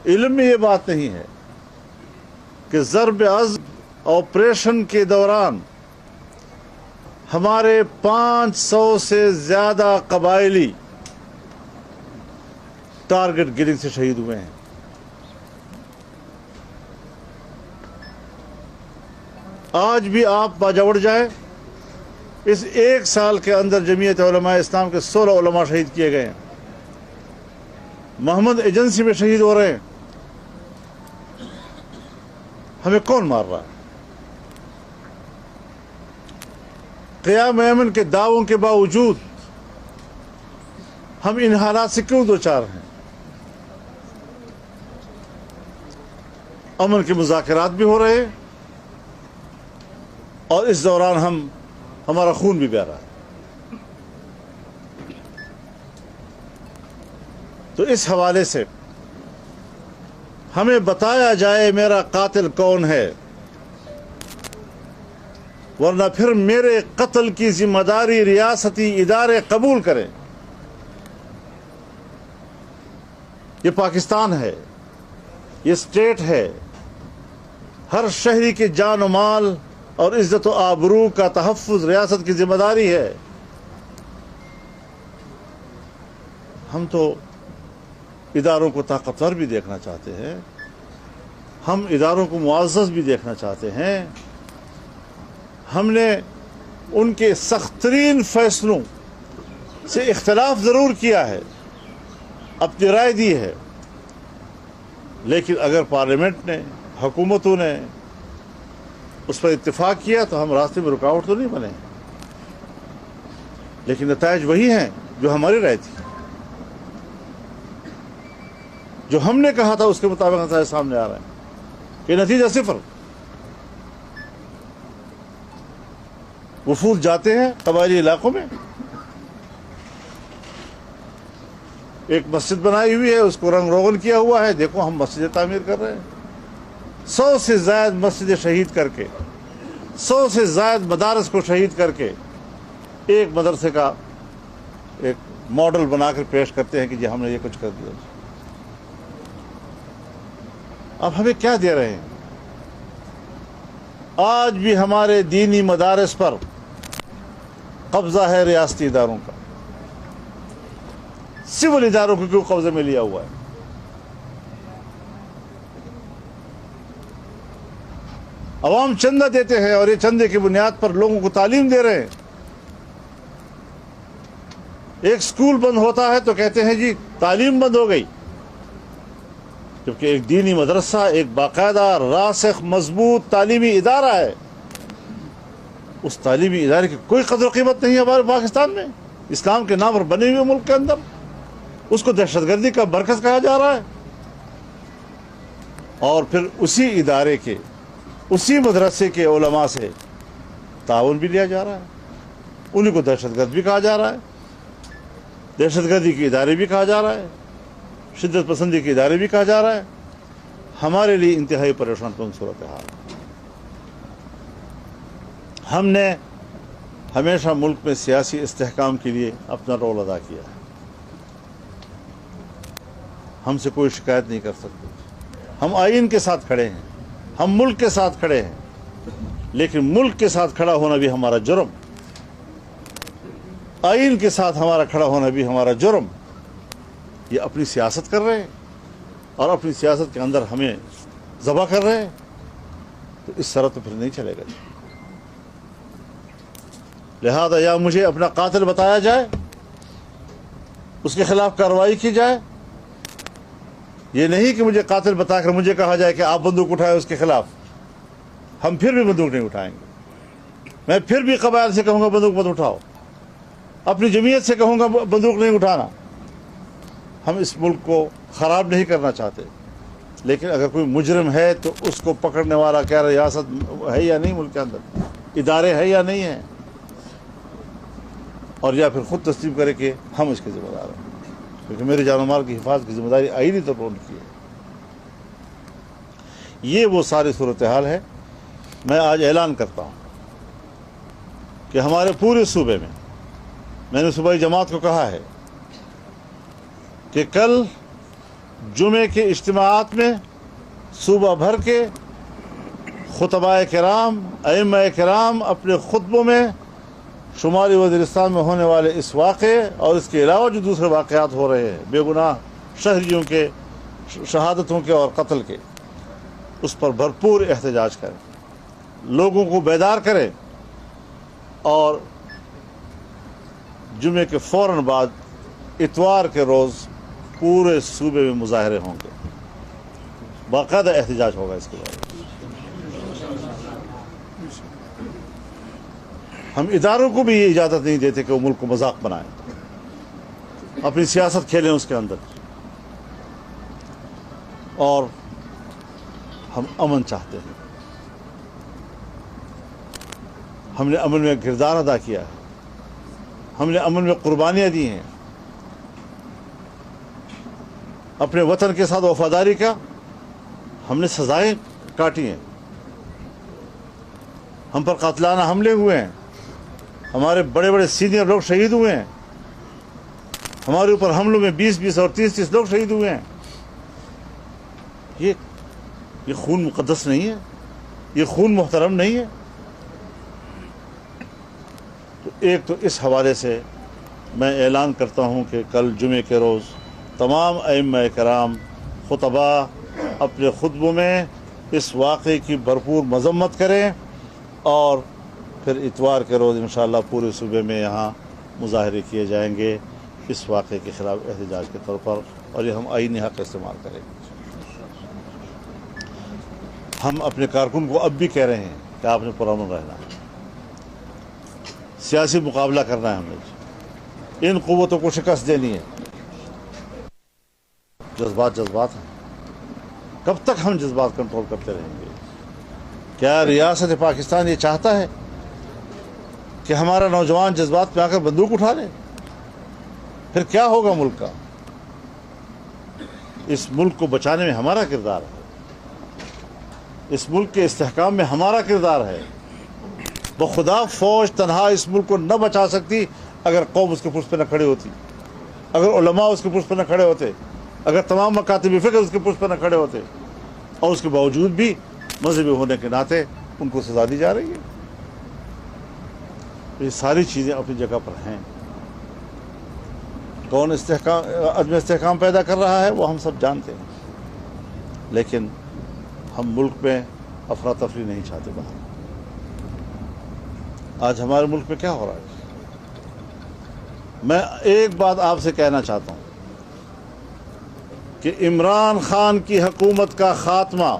علم میں یہ بات نہیں ہے کہ ضرب عضب آپریشن کے دوران ہمارے 500 سے زیادہ قبائلی ٹارگٹ گرنگ سے شہید ہوئے ہیں. آج بھی آپ باجوڑ جائیں، اس 1 سال کے اندر جمعیت علماء اسلام کے 16 علماء شہید کیے گئے ہیں. محمد ایجنسی میں شہید ہو رہے ہیں. ہمیں کون مار رہا ہے؟ قیام ایمن کے دعووں کے باوجود ہم ان حالات سے کیوں دوچار ہیں؟ امن کے مذاکرات بھی ہو رہے ہیں اور اس دوران ہمارا خون بھی بہہ رہا ہے. تو اس حوالے سے ہمیں بتایا جائے میرا قاتل کون ہے، ورنہ پھر میرے قتل کی ذمہ داری ریاستی ادارے قبول کریں. یہ پاکستان ہے، یہ اسٹیٹ ہے. ہر شہری کی جان و مال اور عزت و آبرو کا تحفظ ریاست کی ذمہ داری ہے. ہم تو اداروں کو طاقتور بھی دیکھنا چاہتے ہیں، ہم اداروں کو معزز بھی دیکھنا چاہتے ہیں. ہم نے ان کے سخت ترین فیصلوں سے اختلاف ضرور کیا ہے، اپنی رائے دی ہے، لیکن اگر پارلیمنٹ نے، حکومتوں نے اس پر اتفاق کیا تو ہم راستے میں رکاوٹ تو نہیں بنے. لیکن نتائج وہی ہیں جو ہماری رائے تھی. جو ہم نے کہا تھا اس کے مطابق نتائج سامنے آ رہے ہیں کہ نتیجہ صفر. وفود جاتے ہیں قبائلی علاقوں میں، ایک مسجد بنائی ہوئی ہے، اس کو رنگ روغن کیا ہوا ہے، دیکھو ہم مسجد تعمیر کر رہے ہیں. 100 سے زائد مسجدیں شہید کر کے، 100 سے زائد مدارس کو شہید کر کے ایک مدرسے کا ایک ماڈل بنا کر پیش کرتے ہیں کہ جی ہم نے یہ کچھ کر دیا. اب ہمیں کیا دے رہے ہیں؟ آج بھی ہمارے دینی مدارس پر قبضہ ہے ریاستی اداروں کا. سول اداروں کو کیوں قبضے میں لیا ہوا ہے؟ عوام چندہ دیتے ہیں اور یہ چندے کی بنیاد پر لوگوں کو تعلیم دے رہے ہیں. ایک سکول بند ہوتا ہے تو کہتے ہیں جی تعلیم بند ہو گئی، جبکہ ایک دینی مدرسہ ایک باقاعدہ راسخ مضبوط تعلیمی ادارہ ہے. اس تعلیمی ادارے کی کوئی قدر و قیمت نہیں ہے ہمارے پاکستان میں. اسلام کے نام پر بنے ہوئے ملک کے اندر اس کو دہشت گردی کا مرکز کہا جا رہا ہے، اور پھر اسی ادارے کے، اسی مدرسے کے علماء سے تعاون بھی لیا جا رہا ہے. انہیں کو دہشت گرد بھی کہا جا رہا ہے، دہشت گردی کے ادارے بھی کہا جا رہا ہے، شدت پسندی کے ادارے بھی کہا جا رہا ہے. ہمارے لیے انتہائی پریشان کن صورتحال. ہم نے ہمیشہ ملک میں سیاسی استحکام کے لیے اپنا رول ادا کیا ہے. ہم سے کوئی شکایت نہیں کر سکتے. ہم آئین کے ساتھ کھڑے ہیں، ہم ملک کے ساتھ کھڑے ہیں، لیکن ملک کے ساتھ کھڑا ہونا بھی ہمارا جرم، آئین کے ساتھ ہمارا کھڑا ہونا بھی ہمارا جرم. یہ اپنی سیاست کر رہے ہیں اور اپنی سیاست کے اندر ہمیں ذبح کر رہے ہیں، تو اس طرح تو پھر نہیں چلے گا. لہذا یا مجھے اپنا قاتل بتایا جائے، اس کے خلاف کارروائی کی جائے. یہ نہیں کہ مجھے قاتل بتا کر مجھے کہا جائے کہ آپ بندوق اٹھائے اس کے خلاف. ہم پھر بھی بندوق نہیں اٹھائیں گے. میں پھر بھی قبائل سے کہوں گا بندوق مت اٹھاؤ، اپنی جمعیت سے کہوں گا بندوق نہیں اٹھانا. ہم اس ملک کو خراب نہیں کرنا چاہتے، لیکن اگر کوئی مجرم ہے تو اس کو پکڑنے والا کیا ریاست ہے یا نہیں، ملک کے اندر ادارے ہیں یا نہیں ہیں، اور یا پھر خود تسلیم کرے کہ ہم اس کے ذمہ دار ہیں. کیونکہ میرے جان و مال کی حفاظت کی ذمہ داری آئینی طور پر ان کی ہے. یہ وہ ساری صورتحال ہے. میں آج اعلان کرتا ہوں کہ ہمارے پورے صوبے میں نے صوبائی جماعت کو کہا ہے کہ کل جمعے کے اجتماعات میں صوبہ بھر کے خطباء کرام ائمہ کرام اپنے خطبوں میں شمالی وزیرستان میں ہونے والے اس واقعے اور اس کے علاوہ جو دوسرے واقعات ہو رہے ہیں بے گناہ شہریوں کے شہادتوں کے اور قتل کے، اس پر بھرپور احتجاج کریں، لوگوں کو بیدار کریں، اور جمعے کے فوراً بعد اتوار کے روز پورے صوبے میں مظاہرے ہوں گے، باقاعدہ احتجاج ہوگا اس کے بارے میں۔ ہم اداروں کو بھی یہ اجازت نہیں دیتے کہ وہ ملک کو مذاق بنائیں، اپنی سیاست کھیلیں اس کے اندر، اور ہم امن چاہتے ہیں۔ ہم نے امن میں کردار ادا کیا ہے، ہم نے امن میں قربانیاں دی ہیں، اپنے وطن کے ساتھ وفاداری کا ہم نے سزائیں کاٹی ہیں، ہم پر قاتلانہ حملے ہوئے ہیں، ہمارے بڑے بڑے سینئر لوگ شہید ہوئے ہیں، ہمارے اوپر حملوں میں 20 اور 30 لوگ شہید ہوئے ہیں۔ یہ خون مقدس نہیں ہے، یہ خون محترم نہیں ہے۔ تو ایک تو اس حوالے سے میں اعلان کرتا ہوں کہ کل جمعے کے روز تمام ائمہ کرام خطباء اپنے خطبوں میں اس واقعے کی بھرپور مذمت کریں، اور پھر اتوار کے روز انشاءاللہ پورے صوبے میں یہاں مظاہرے کیے جائیں گے اس واقعے کے خلاف احتجاج کے طور پر، اور یہ ہم آئینی حق استعمال کریں گے۔ ہم اپنے کارکن کو اب بھی کہہ رہے ہیں کہ آپ نے پرامن رہنا ہے، سیاسی مقابلہ کرنا ہے، ہمیں ان قوتوں کو شکست دینی ہے۔ جذبات ہیں، کب تک ہم جذبات کنٹرول کرتے رہیں گے؟ کیا ریاست پاکستان یہ چاہتا ہے کہ ہمارا نوجوان جذبات پہ آ کر بندوق اٹھا لے؟ پھر کیا ہوگا ملک کا؟ اس ملک کو بچانے میں ہمارا کردار ہے، اس ملک کے استحکام میں ہمارا کردار ہے۔ بخدا فوج تنہا اس ملک کو نہ بچا سکتی اگر قوم اس کے پشت پہ نہ کھڑے ہوتی، اگر علماء اس کے پشت پہ نہ کھڑے ہوتے، اگر تمام مکاتب فکر اس کے پشت پہ نہ کھڑے ہوتے، اور اس کے باوجود بھی مذہبی ہونے کے ناطے ان کو سزا دی جا رہی ہے۔ یہ ساری چیزیں اپنی جگہ پر ہیں۔ کون عدم استحکام پیدا کر رہا ہے وہ ہم سب جانتے ہیں، لیکن ہم ملک میں افراتفری نہیں چاہتے باہر۔ آج ہمارے ملک میں کیا ہو رہا ہے؟ میں ایک بات آپ سے کہنا چاہتا ہوں کہ عمران خان کی حکومت کا خاتمہ